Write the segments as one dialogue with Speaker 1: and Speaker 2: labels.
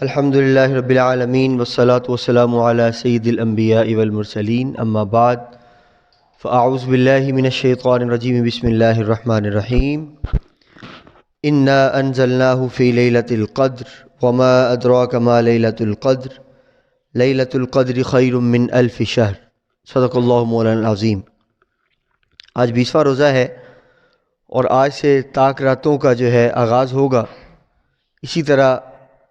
Speaker 1: الحمد للہ رب العالمین والصلاة والسلام علی سید الانبیاء والمرسلین اما بعد فاعوذ باللہ من الشیطان الرجیم بسم اللہ الرحمن الرحیم انا انزلناہ فی لیلۃ القدر وما ادراک ما لیلۃ القدر لیلۃ القدر خیر من الف شہر صدق اللہ مولانا العظیم۔ آج 20واں روزہ ہے اور آج سے طاق راتوں کا جو ہے آغاز ہوگا۔ اسی طرح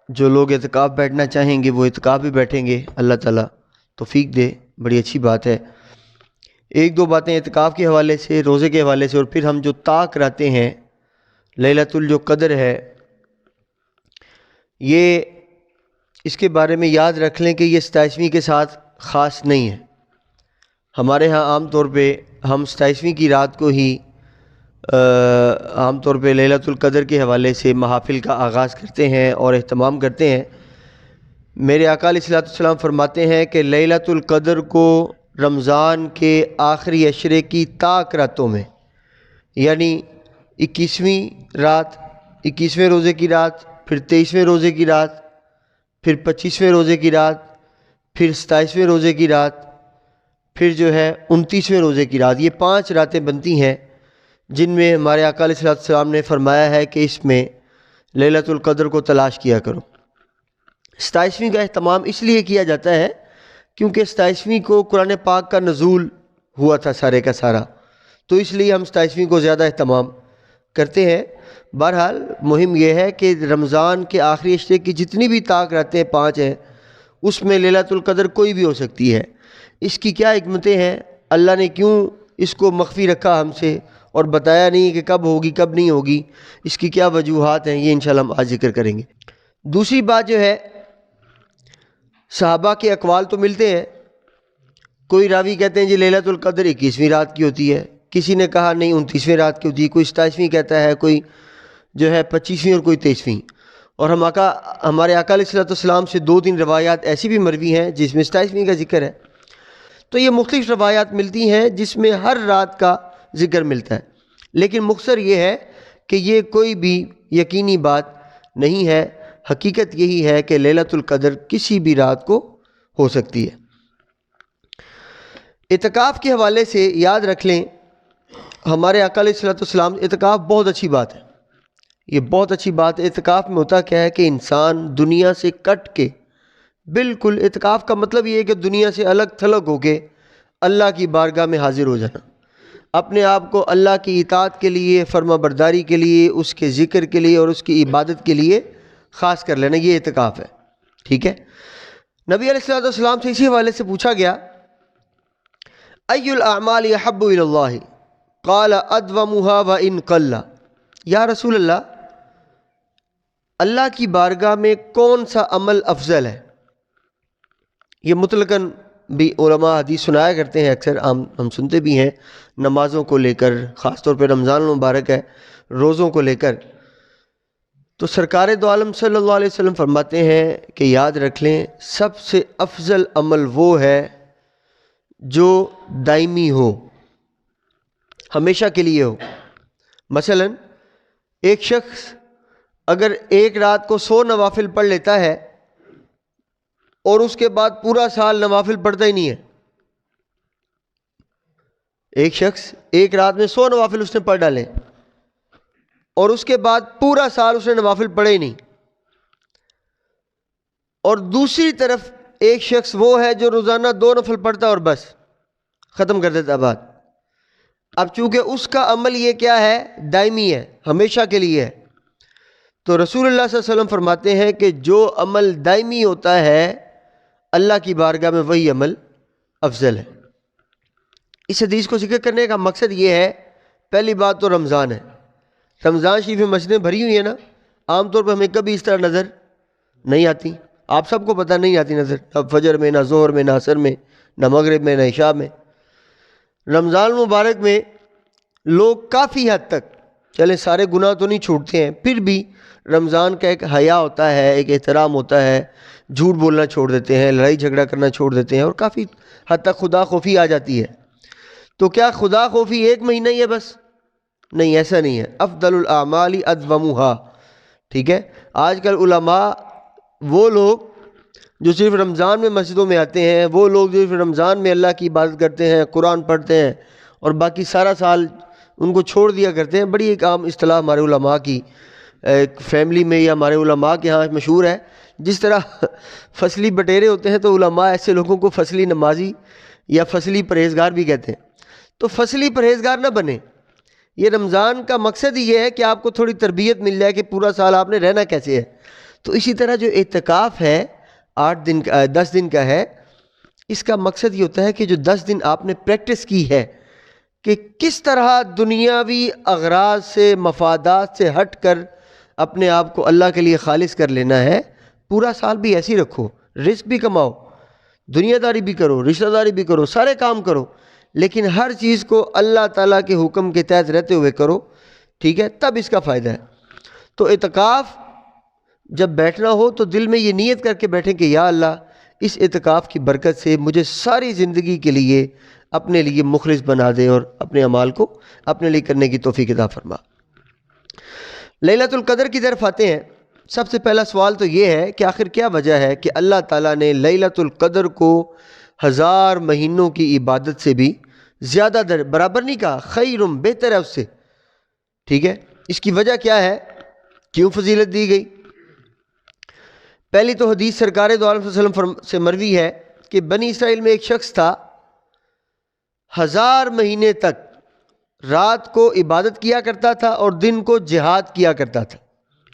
Speaker 1: جو لوگ اعتکاف بیٹھنا چاہیں گے وہ اعتکاف بھی بیٹھیں گے، اللہ تعالیٰ توفیق دے، بڑی اچھی بات ہے۔ ایک دو باتیں اعتکاف کے حوالے سے، روزے کے حوالے سے، اور پھر ہم جو طاق راتیں ہیں لیلۃ القدر ہے، یہ اس کے بارے میں یاد رکھ لیں کہ یہ 27ویں کے ساتھ خاص نہیں ہے۔ ہمارے ہاں عام طور پہ ہم 27ویں کی رات کو ہی عام طور پہ لیلۃ القدر کے حوالے سے محافل کا آغاز کرتے ہیں اور اہتمام کرتے ہیں۔ میرے آقا علیہ الصلوۃ والسلام فرماتے ہیں کہ لیلۃ القدر کو رمضان کے آخری عشرے کی طاق راتوں میں، یعنی 21ویں رات، 21ویں روزے کی رات، پھر 23ویں روزے کی رات، پھر 25ویں روزے کی رات، پھر 27ویں روزے کی رات، پھر جو ہے 29ویں روزے کی رات، یہ 5 راتیں بنتی ہیں جن میں ہمارے آقا علیہ الصلوۃ والسلام نے فرمایا ہے کہ اس میں لیلۃ القدر کو تلاش کیا کرو۔ 27ویں کا اہتمام اس لیے کیا جاتا ہے کیونکہ 27ویں کو قرآن پاک کا نزول ہوا تھا سارے کا سارا، تو اس لیے ہم 27ویں کو زیادہ اہتمام کرتے ہیں۔ بہرحال مہم یہ ہے کہ رمضان کے آخری عشرے کی جتنی بھی طاق راتیں 5 ہیں اس میں لیلۃ القدر کوئی بھی ہو سکتی ہے۔ اس کی کیا حکمتیں ہیں، اللہ نے کیوں اس کو مخفی رکھا ہم سے اور بتایا نہیں کہ کب ہوگی کب نہیں ہوگی، اس کی کیا وجوہات ہیں، یہ انشاءاللہ ہم آج ذکر کریں گے۔ دوسری بات جو ہے، صحابہ کے اقوال تو ملتے ہیں۔ کوئی راوی کہتے ہیں جی لیلۃ القدر 21ویں رات کی ہوتی ہے، کسی نے کہا نہیں 29ویں رات کی ہوتی ہے، کوئی 27ویں کہتا ہے، کوئی جو ہے 25ویں اور کوئی 23ویں۔ اور ہمارے آقا علیہ الصلوۃ والسلام سے 2-3 روایات ایسی بھی مروی ہیں جس میں 27ویں کا ذکر ہے۔ تو یہ مختلف روایات ملتی ہیں جس میں ہر رات کا ذکر ملتا ہے، لیکن مختصر یہ ہے کہ یہ کوئی بھی یقینی بات نہیں ہے۔ حقیقت یہی ہے کہ لیلۃ القدر کسی بھی رات کو ہو سکتی ہے۔ اعتکاف کے حوالے سے یاد رکھ لیں، ہمارے آقا علیہ الصلوۃ والسلام، اعتکاف بہت اچھی بات ہے، یہ بہت اچھی بات ہے۔ اعتکاف میں ہوتا کیا ہے کہ انسان دنیا سے کٹ کے، بالکل اعتکاف کا مطلب یہ ہے کہ دنیا سے الگ تھلگ ہو کے اللہ کی بارگاہ میں حاضر ہو جانا، اپنے آپ کو اللہ کی اطاعت کے لیے، فرما برداری کے لیے، اس کے ذکر کے لیے اور اس کی عبادت کے لیے خاص کر لینا، یہ اعتکاف ہے، ٹھیک ہے۔ نبی علیہ الصلوۃ والسلام سے اسی حوالے سے پوچھا گیا، ای الاعمال احب الی اللہ قال ادومها وان قل، یا رسول اللہ، اللہ کی بارگاہ میں کون سا عمل افضل ہے؟ یہ مطلقاً بھی علماء حدیث سنایا کرتے ہیں، اکثر ہم سنتے بھی ہیں، نمازوں کو لے کر، خاص طور پہ رمضان المبارک ہے، روزوں کو لے کر۔ تو سرکار دو عالم صلی اللہ علیہ وسلم فرماتے ہیں کہ یاد رکھ لیں، سب سے افضل عمل وہ ہے جو دائمی ہو، ہمیشہ کے لیے ہو۔ مثلا ایک شخص اگر ایک رات کو 100 نوافل پڑھ لیتا ہے اور اس کے بعد پورا سال نوافل پڑھتا ہی نہیں ہے، ایک شخص ایک رات میں 100 نوافل اس نے پڑھ ڈالے اور اس کے بعد پورا سال اس نے نوافل پڑھے ہی نہیں، اور دوسری طرف ایک شخص وہ ہے جو روزانہ 2 نفل پڑھتا ہے اور بس ختم کر دیتا بات۔ اب چونکہ اس کا عمل یہ کیا ہے، دائمی ہے، ہمیشہ کے لیے ہے، تو رسول اللہ صلی اللہ علیہ وسلم فرماتے ہیں کہ جو عمل دائمی ہوتا ہے اللہ کی بارگاہ میں وہی عمل افضل ہے۔ اس حدیث کو ذکر کرنے کا مقصد یہ ہے، پہلی بات تو رمضان ہے، رمضان شریف میں مسجدیں بھری ہوئی ہیں نا، عام طور پہ ہمیں کبھی اس طرح نظر نہیں آتی، آپ سب کو پتہ نہیں آتی نظر، نہ فجر میں، نہ ظہر میں، نہ عصر میں، نہ مغرب میں، نہ عشاء میں۔ رمضان المبارک میں لوگ کافی حد تک، چلیں سارے گناہ تو نہیں چھوڑتے ہیں، پھر بھی رمضان کا ایک حیا ہوتا ہے، ایک احترام ہوتا ہے، جھوٹ بولنا چھوڑ دیتے ہیں، لڑائی جھگڑا کرنا چھوڑ دیتے ہیں، اور کافی حد تک خدا خوفی آ جاتی ہے۔ تو کیا خدا خوفی ایک مہینہ ہی ہے بس؟ نہیں، ایسا نہیں ہے۔ افضل الاعمال ادومها، ٹھیک ہے۔ آج کل علماء وہ لوگ جو صرف رمضان میں مسجدوں میں آتے ہیں، وہ لوگ جو صرف رمضان میں اللہ کی عبادت کرتے ہیں، قرآن پڑھتے ہیں اور باقی سارا سال ان کو چھوڑ دیا کرتے ہیں، بڑی ایک عام اصطلاح ہمارے علماء کی ایک فیملی میں یا ہمارے علماء کے ہاں مشہور ہے. جس طرح فصلی بٹیرے ہوتے ہیں تو علماء ایسے لوگوں کو فصلی نمازی یا فصلی پرہیزگار بھی کہتے ہیں. تو فصلی پرہیزگار نہ بنے. یہ رمضان کا مقصد ہی یہ ہے کہ آپ کو تھوڑی تربیت مل جائے کہ پورا سال آپ نے رہنا کیسے ہے. تو اسی طرح جو اعتکاف ہے 10 دن کا ہے، اس کا مقصد یہ ہوتا ہے کہ جو 10 دن آپ نے پریکٹس کی ہے کہ کس طرح دنیاوی اغراض سے، مفادات سے ہٹ کر اپنے آپ کو اللہ کے لیے خالص کر لینا ہے. پورا سال بھی ایسے ہی رکھو، رزق بھی کماؤ، دنیا داری بھی کرو، رشتہ داری بھی کرو، سارے کام کرو، لیکن ہر چیز کو اللہ تعالیٰ کے حکم کے تحت رہتے ہوئے کرو. ٹھیک ہے، تب اس کا فائدہ ہے. تو اعتکاف جب بیٹھنا ہو تو دل میں یہ نیت کر کے بیٹھیں کہ یا اللہ اس اعتکاف کی برکت سے مجھے ساری زندگی کے لیے اپنے لیے مخلص بنا دے اور اپنے اعمال کو اپنے لیے کرنے کی توفیق عطا فرما. لیلۃ القدر کی طرف آتے ہیں. سب سے پہلا سوال تو یہ ہے کہ آخر کیا وجہ ہے کہ اللہ تعالیٰ نے لیلۃ القدر کو 1000 مہینوں کی عبادت سے بھی زیادہ برابر نہیں کہا، خیرم بہتر ہے اس سے. ٹھیک ہے، اس کی وجہ کیا ہے، کیوں فضیلت دی گئی؟ پہلی تو حدیث سرکار دو عالم صلی اللہ علیہ وسلم سے مروی ہے کہ بنی اسرائیل میں ایک شخص تھا، 1000 مہینے تک رات کو عبادت کیا کرتا تھا اور دن کو جہاد کیا کرتا تھا.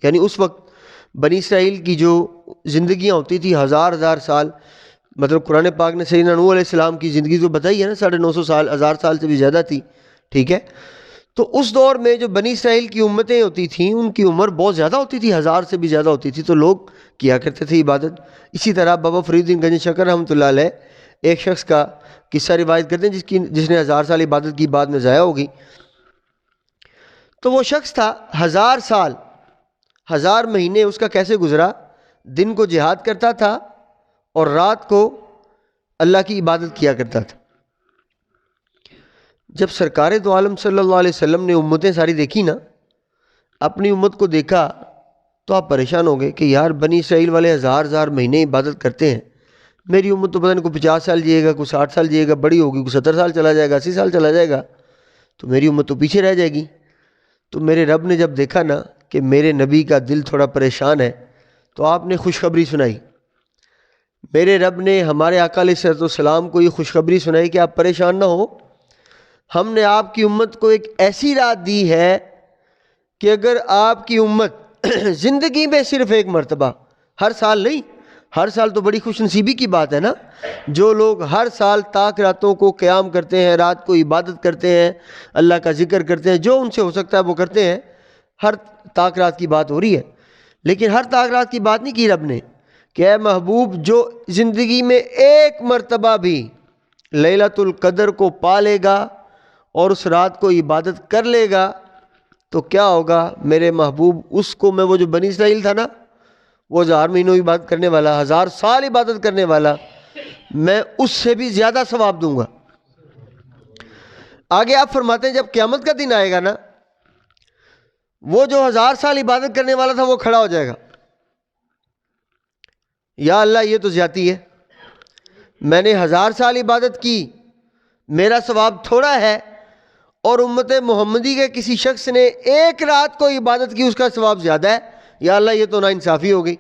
Speaker 1: یعنی اس وقت بنی اسرائیل کی جو زندگیاں ہوتی تھی 1000 سال، مطلب قرآن پاک نے سیدنا نوح علیہ السلام کی زندگی تو بتائی ہے نا، 950 سال، 1000 سال سے بھی زیادہ تھی. ٹھیک ہے، تو اس دور میں جو بنی اسرائیل کی امتیں ہوتی تھیں ان کی عمر بہت زیادہ ہوتی تھی، 1000 سے بھی زیادہ ہوتی تھی، تو لوگ کیا کرتے تھے عبادت. اسی طرح بابا فرید الدین گنج شکر رحمۃ اللہ علیہ ایک شخص کا قصہ روایت کرتے ہیں جس نے 1000 سال عبادت کی، بعد میں ضائع ہو گئی. تو وہ شخص تھا 1000 سال، 1000 مہینے اس کا کیسے گزرا؟ دن کو جہاد کرتا تھا اور رات کو اللہ کی عبادت کیا کرتا تھا. جب سرکار دو عالم صلی اللہ علیہ وسلم نے امتیں ساری دیکھی نا، اپنی امت کو دیکھا تو آپ پریشان ہو گئے کہ یار بنی اسرائیل والے 1000 مہینے عبادت کرتے ہیں، میری امت تو پتہ نہیں کوئی 50 سال جیے گا، کوئی 60 سال جیے گا، بڑی ہوگی، کوئی 70 سال چلا جائے گا، 80 سال چلا جائے گا، تو میری امت تو پیچھے رہ جائے گی. تو میرے رب نے جب دیکھا نا کہ میرے نبی کا دل تھوڑا پریشان ہے تو آپ نے خوشخبری سنائی. میرے رب نے ہمارے آقا علیہ السلام کو یہ خوشخبری سنائی کہ آپ پریشان نہ ہو، ہم نے آپ کی امت کو ایک ایسی رات دی ہے کہ اگر آپ کی امت زندگی میں صرف ایک مرتبہ، ہر سال نہیں، ہر سال تو بڑی خوش نصیبی کی بات ہے نا، جو لوگ ہر سال طاق راتوں کو قیام کرتے ہیں، رات کو عبادت کرتے ہیں، اللہ کا ذکر کرتے ہیں، جو ان سے ہو سکتا ہے وہ کرتے ہیں. ہر طاق رات کی بات ہو رہی ہے، لیکن ہر طاق رات کی بات نہیں کی رب نے کہ اے محبوب جو زندگی میں ایک مرتبہ بھی لیلۃ القدر کو پا لے گا اور اس رات کو عبادت کر لے گا تو کیا ہوگا میرے محبوب، اس کو میں، وہ جو بنی اسرائیل تھا نا، وہ 1000 مہینوں عبادت کرنے والا، 1000 سال عبادت کرنے والا، میں اس سے بھی زیادہ ثواب دوں گا. آگے آپ فرماتے ہیں جب قیامت کا دن آئے گا نا، وہ جو 1000 سال عبادت کرنے والا تھا وہ کھڑا ہو جائے گا، یا اللہ یہ تو زیادتی ہے، میں نے 1000 سال عبادت کی، میرا ثواب تھوڑا ہے، اور امت محمدی کے کسی شخص نے ایک رات کو عبادت کی، اس کا ثواب زیادہ ہے، یا اللہ یہ تو ناانصافی ہو گئی.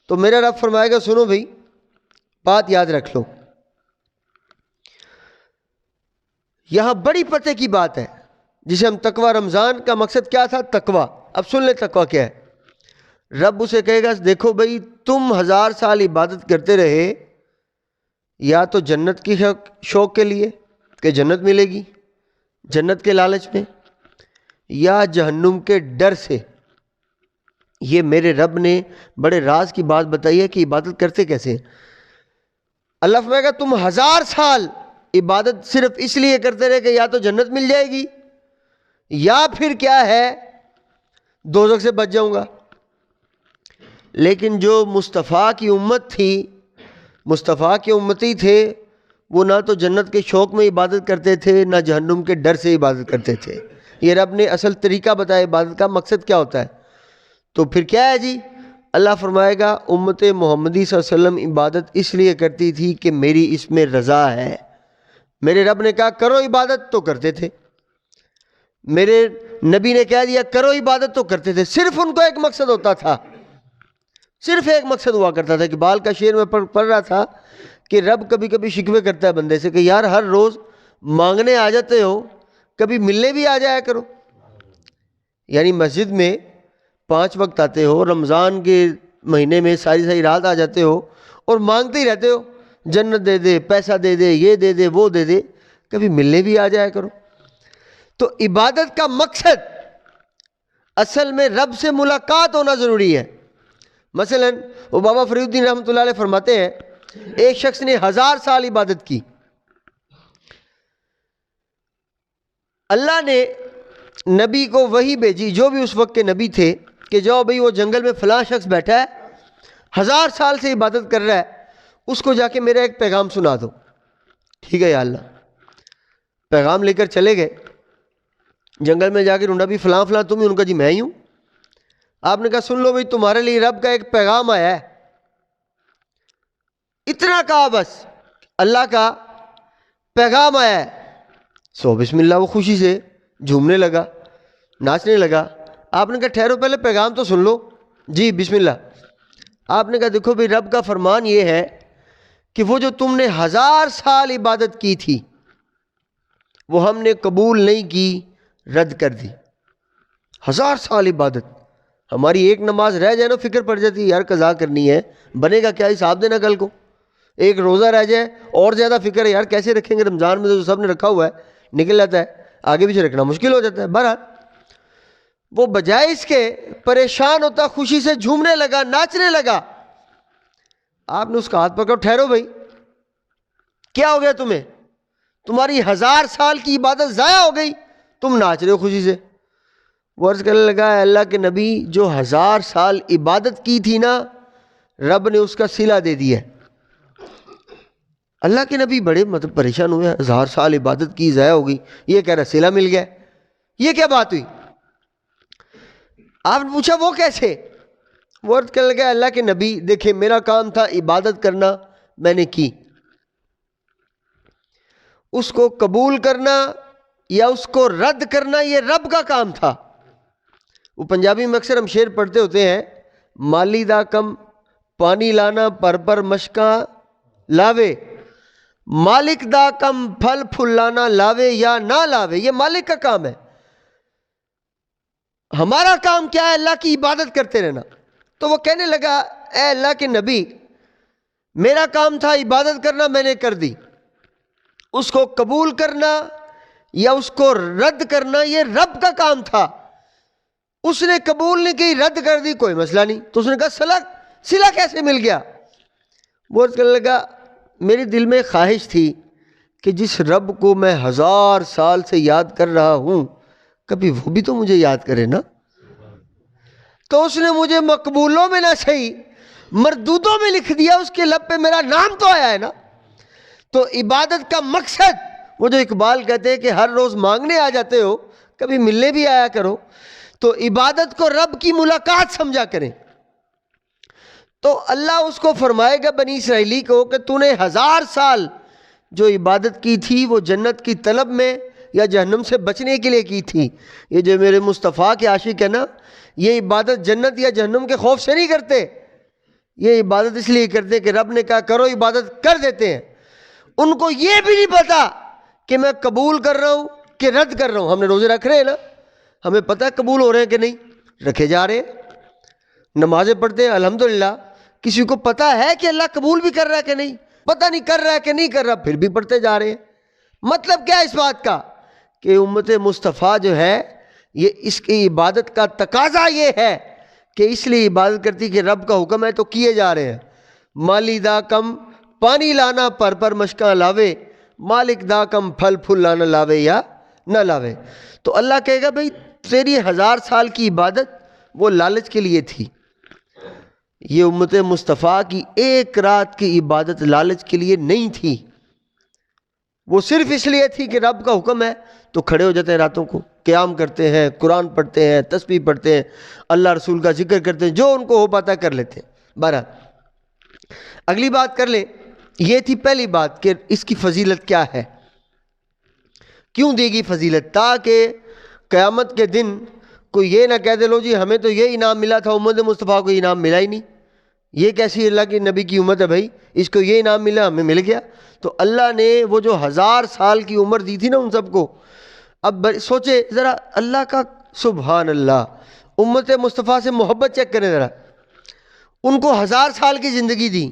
Speaker 1: تو میرا رب فرمائے گا سنو بھائی، بات یاد رکھ لو، یہاں بڑی پتے کی بات ہے جسے ہم تقوی، رمضان کا مقصد کیا تھا؟ تقوی. اب سن لیں تقوی کیا ہے. رب اسے کہے گا دیکھو بھائی تم 1000 سال عبادت کرتے رہے، یا تو جنت کی شوق کے لیے کہ جنت ملے گی، جنت کے لالچ میں، یا جہنم کے ڈر سے. یہ میرے رب نے بڑے راز کی بات بتائی ہے کہ عبادت کرتے کیسے ہیں. اللہ فرمائے گا تم 1000 سال عبادت صرف اس لیے کرتے رہے کہ یا تو جنت مل جائے گی یا پھر کیا ہے دوزخ سے بچ جاؤں گا. لیکن جو مصطفیٰ کی امت تھی، مصطفیٰ کے امتی تھے، وہ نہ تو جنت کے شوق میں عبادت کرتے تھے نہ جہنم کے ڈر سے عبادت کرتے تھے. یہ رب نے اصل طریقہ بتایا عبادت کا مقصد کیا ہوتا ہے. تو پھر کیا ہے جی، اللہ فرمائے گا امت محمدی صلی اللہ علیہ وسلم عبادت اس لیے کرتی تھی کہ میری اس میں رضا ہے. میرے رب نے کہا کرو عبادت تو کرتے تھے, میرے نبی نے کہہ دیا کرو عبادت تو کرتے تھے. صرف ان کو ایک مقصد ہوتا تھا, صرف ایک مقصد ہوا کرتا تھا کہ بال کا شعر میں پڑھ رہا تھا کہ رب کبھی کبھی شکوے کرتا ہے بندے سے کہ یار ہر روز مانگنے آ جاتے ہو, کبھی ملنے بھی آ جایا کرو. یعنی مسجد میں 5 وقت آتے ہو, رمضان کے مہینے میں ساری رات آ جاتے ہو اور مانگتے ہی رہتے ہو جنت دے دے, پیسہ دے دے, یہ دے دے, وہ دے دے, کبھی ملنے بھی آ جایا کرو. تو عبادت کا مقصد اصل میں رب سے ملاقات ہونا ضروری ہے. مثلا وہ بابا فرید الدین رحمۃ اللہ علیہ فرماتے ہیں ایک شخص نے 1000 سال عبادت کی, اللہ نے نبی کو وحی بھیجی, جو بھی اس وقت کے نبی تھے, کہ جاؤ بھئی وہ جنگل میں فلاں شخص بیٹھا ہے 1000 سال سے عبادت کر رہا ہے, اس کو جا کے میرا ایک پیغام سنا دو. ٹھیک ہے یا اللہ. پیغام لے کر چلے گئے, جنگل میں جا کے ڈھونڈا بھی فلاں فلاں تم ہی؟ ان کا جی میں ہی ہوں. آپ نے کہا سن لو بھئی تمہارے لیے رب کا ایک پیغام آیا ہے. اتنا کہا بس, اللہ کا پیغام آیا ہے. سو بسم اللہ, وہ خوشی سے جھومنے لگا, ناچنے لگا. آپ نے کہا ٹھہرو پہلے پیغام تو سن لو. جی بسم اللہ. آپ نے کہا دیکھو بھئی رب کا فرمان یہ ہے کہ وہ جو تم نے 1000 سال عبادت کی تھی وہ ہم نے قبول نہیں کی, رد کر دی. 1000 سال عبادت, ہماری ایک نماز رہ جائے نا فکر پڑ جاتی ہے یار قضا کرنی ہے, بنے گا کیا حساب دینا کل کو. ایک روزہ رہ جائے اور زیادہ فکر ہے یار کیسے رکھیں گے, رمضان میں تو سب نے رکھا ہوا ہے نکل جاتا ہے, آگے پیچھے رکھنا مشکل ہو جاتا ہے. بہرحال وہ بجائے اس کے پریشان ہوتا خوشی سے جھومنے لگا, ناچنے لگا. آپ نے اس کا ہاتھ پکڑا, ٹھہرو بھائی کیا ہو گیا تمہیں, تمہاری 1000 سال کی عبادت ضائع ہو گئی, تم ناچ رہے ہو خوشی سے. وہ عرض کرنے لگا اللہ کے نبی جو 1000 سال عبادت کی تھی نا رب نے اس کا صلہ دے دیا. اللہ کے نبی بڑے پریشان ہوئے, 1000 سال عبادت کی ضائع ہو گئی, یہ کہہ رہا صلہ مل گیا, یہ کیا بات ہوئی. آپ نے پوچھا وہ کیسے. وہ عرض کرنے لگا اللہ کے نبی دیکھیں میرا کام تھا عبادت کرنا, میں نے کی, اس کو قبول کرنا یا اس کو رد کرنا یہ رب کا کام تھا. وہ پنجابی میں اکثر ہم شعر پڑھتے ہوتے ہیں, مالی دا کم پانی لانا پر مشکاں لاوے, مالک دا کم پھل پھل لانا لاوے یا نہ لاوے. یہ مالک کا کام ہے, ہمارا کام کیا ہے اللہ کی عبادت کرتے رہنا. تو وہ کہنے لگا اے اللہ کے نبی میرا کام تھا عبادت کرنا, میں نے کر دی, اس کو قبول کرنا یا اس کو رد کرنا یہ رب کا کام تھا. اس نے قبول نہیں کی, رد کر دی, کوئی مسئلہ نہیں. تو اس نے کہا صلہ کیسے مل گیا. وہ کہنے لگا میرے دل میں خواہش تھی کہ جس رب کو میں 1000 سال سے یاد کر رہا ہوں کبھی وہ بھی تو مجھے یاد کرے نا. تو اس نے مجھے مقبولوں میں نہ صحیح مردودوں میں لکھ دیا, اس کے لب پہ میرا نام تو آیا ہے نا. تو عبادت کا مقصد وہ جو اقبال کہتے ہیں کہ ہر روز مانگنے آ جاتے ہو کبھی ملنے بھی آیا کرو, تو عبادت کو رب کی ملاقات سمجھا کریں. تو اللہ اس کو فرمائے گا بنی اسرائیلی کو کہ تو نے 1000 سال جو عبادت کی تھی وہ جنت کی طلب میں یا جہنم سے بچنے کے لیے کی تھی. یہ جو میرے مصطفیٰ کے عاشق ہے نا یہ عبادت جنت یا جہنم کے خوف سے نہیں کرتے, یہ عبادت اس لیے کرتے کہ رب نے کہا کرو عبادت کر دیتے ہیں. ان کو یہ بھی نہیں پتا کہ میں قبول کر رہا ہوں کہ رد کر رہا ہوں. ہم نے روزے رکھ رہے ہیں نا, ہمیں پتہ ہے قبول ہو رہے ہیں کہ نہیں, رکھے جا رہے ہیں. نمازیں پڑھتے ہیں الحمدللہ, کسی کو پتہ ہے کہ اللہ قبول بھی کر رہا ہے کہ نہیں, پتہ نہیں کر رہا ہے کہ نہیں کر رہا, پھر بھی پڑھتے جا رہے ہیں. مطلب کیا ہے اس بات کا کہ امت مصطفیٰ جو ہے یہ اس کی عبادت کا تقاضا یہ ہے کہ اس لیے عبادت کرتی کہ رب کا حکم ہے تو کیے جا رہے ہیں. مالی دا کم پانی لانا پر مشکاں لاوے, مالک دا کم پھل پھل لانا لاوے یا نہ لاوے. تو اللہ کہے گا بھئی تیری 1000 سال کی عبادت وہ لالچ کے لیے تھی, یہ امت مصطفیٰ کی ایک رات کی عبادت لالچ کے لیے نہیں تھی. وہ صرف اس لیے تھی کہ رب کا حکم ہے تو کھڑے ہو جاتے ہیں، راتوں کو قیام کرتے ہیں، قرآن پڑھتے ہیں، تسبیح پڑھتے ہیں، اللہ رسول کا ذکر کرتے ہیں، جو ان کو ہو پاتا کر لیتے ہیں۔ بہرحال اگلی بات کر لیں، یہ تھی پہلی بات کہ اس کی فضیلت کیا ہے، کیوں دے گی فضیلت، تاکہ قیامت کے دن کوئی یہ نہ کہہ دے لو جی ہمیں تو یہ انعام ملا تھا، امت مصطفیٰ کو انعام ملا ہی نہیں، یہ کیسی اللہ کے نبی کی امت ہے بھائی، اس کو یہ انعام ملا ہمیں مل گیا۔ تو اللہ نے وہ جو 1000 سال کی عمر دی تھی نا ان سب کو، اب سوچے ذرا اللہ کا، سبحان اللہ، امت مصطفیٰ سے محبت چیک کریں ذرا، ان کو 1000 سال کی زندگی دی،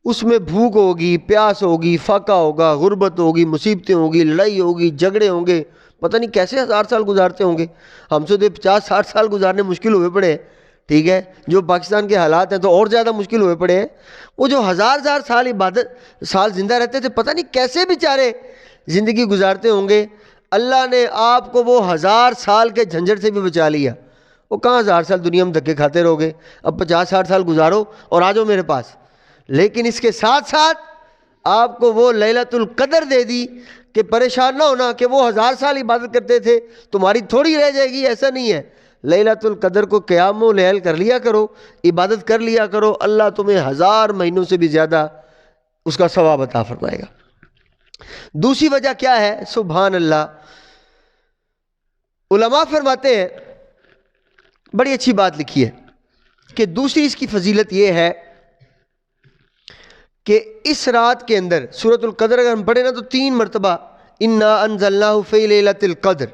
Speaker 1: اس میں بھوک ہوگی، پیاس ہوگی، فاقہ ہوگا، غربت ہوگی، مصیبتیں ہوگی، لڑائی ہوگی، جھگڑے ہوں گے، پتہ نہیں کیسے 1000 سال گزارتے ہوں گے، ہم سے تو 50-60 سال گزارنے مشکل ہوئے پڑے ہیں، ٹھیک ہے، جو پاکستان کے حالات ہیں تو اور زیادہ مشکل ہوئے پڑے ہیں، وہ جو 1000 سال عبادت سال زندہ رہتے تھے، پتہ نہیں کیسے بیچارے زندگی گزارتے ہوں گے، اللہ نے آپ کو وہ 1000 سال کے جھنجھٹ سے بھی بچا لیا۔ وہ کہاں 1000 سال دنیا میں دھکے کھاتے رہو گے، اب 50-60 سال گزارو اور آ جاؤ میرے پاس، لیکن اس کے ساتھ ساتھ آپ کو وہ لیلۃ القدر دے دی کہ پریشان نہ ہونا کہ وہ 1000 سال عبادت کرتے تھے تمہاری تھوڑی رہ جائے گی، ایسا نہیں ہے، لیلۃ القدر کو قیام و لیل کر لیا کرو، عبادت کر لیا کرو، اللہ تمہیں 1000 مہینوں سے بھی زیادہ اس کا ثواب عطا فرمائے گا۔ دوسری وجہ کیا ہے، سبحان اللہ، علماء فرماتے ہیں، بڑی اچھی بات لکھی ہے کہ دوسری اس کی فضیلت یہ ہے کہ اس رات کے اندر سورۃ القدر اگر ہم پڑھیں نا تو 3 مرتبہ انا انزلناہ فی لیلۃ القدر،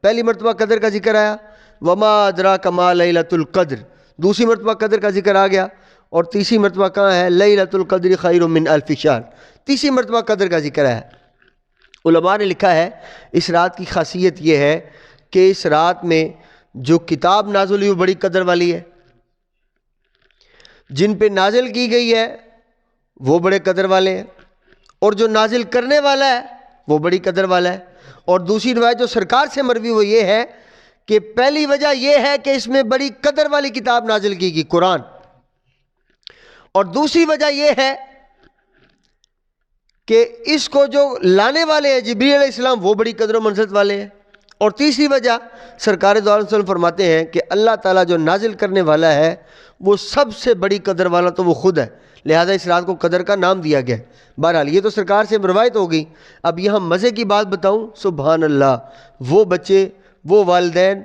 Speaker 1: پہلی مرتبہ قدر کا ذکر آیا، وما ادراک ما لیلۃ القدر، دوسری مرتبہ قدر کا ذکر آ گیا، اور تیسری مرتبہ کہاں ہے، لیلۃ القدر خیر من الف شہر، تیسری مرتبہ قدر کا ذکر ہے۔ علماء نے لکھا ہے اس رات کی خاصیت یہ ہے کہ اس رات میں جو کتاب نازل ہوئی وہ بڑی قدر والی ہے، جن پہ نازل کی گئی ہے وہ بڑے قدر والے ہیں، اور جو نازل کرنے والا ہے وہ بڑی قدر والا ہے۔ اور دوسری روایت جو سرکار سے مروی وہ یہ ہے کہ پہلی وجہ یہ ہے کہ اس میں بڑی قدر والی کتاب نازل کی گئی، قرآن، اور دوسری وجہ یہ ہے کہ اس کو جو لانے والے ہیں جبریل علیہ السلام وہ بڑی قدر و منزلت والے ہیں، اور تیسری وجہ سرکار دو عالم صلی اللہ علیہ وسلم فرماتے ہیں کہ اللہ تعالیٰ جو نازل کرنے والا ہے وہ سب سے بڑی قدر والا تو وہ خود ہے، لہذا اس رات کو قدر کا نام دیا گیا۔ بہرحال یہ تو سرکار سے روایت ہو گئی۔ اب یہاں مزے کی بات بتاؤں، سبحان اللہ، وہ بچے، وہ والدین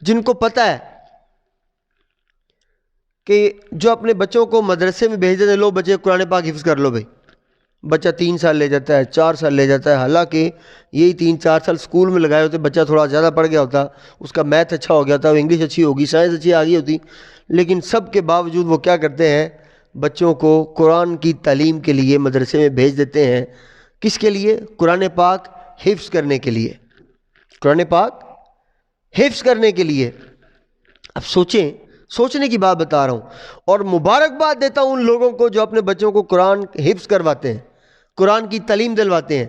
Speaker 1: جن کو پتہ ہے کہ جو اپنے بچوں کو مدرسے میں بھیج دیتے ہیں، لو بچے قرآن پاک حفظ کر لو بھائی، بچہ 3 سال لے جاتا ہے، 4 سال لے جاتا ہے، حالانکہ یہی 3-4 سال اسکول میں لگائے ہوتے، بچہ تھوڑا زیادہ پڑھ گیا ہوتا، اس کا میتھ اچھا ہو گیا تھا، انگلش اچھی ہوگی، سائنس اچھی آ گئی ہوتی، لیکن سب کے باوجود وہ کیا کرتے ہیں، بچوں کو قرآن کی تعلیم کے لیے مدرسے میں بھیج دیتے ہیں۔ کس کے لیے؟ قرآن پاک حفظ کرنے کے لیے، قرآن پاک حفظ کرنے کے لیے۔ اب سوچیں، سوچنے کی بات بتا رہا ہوں، اور مبارکباد دیتا ہوں ان لوگوں کو جو اپنے بچوں کو قرآن حفظ کرواتے ہیں، قرآن کی تعلیم دلواتے ہیں۔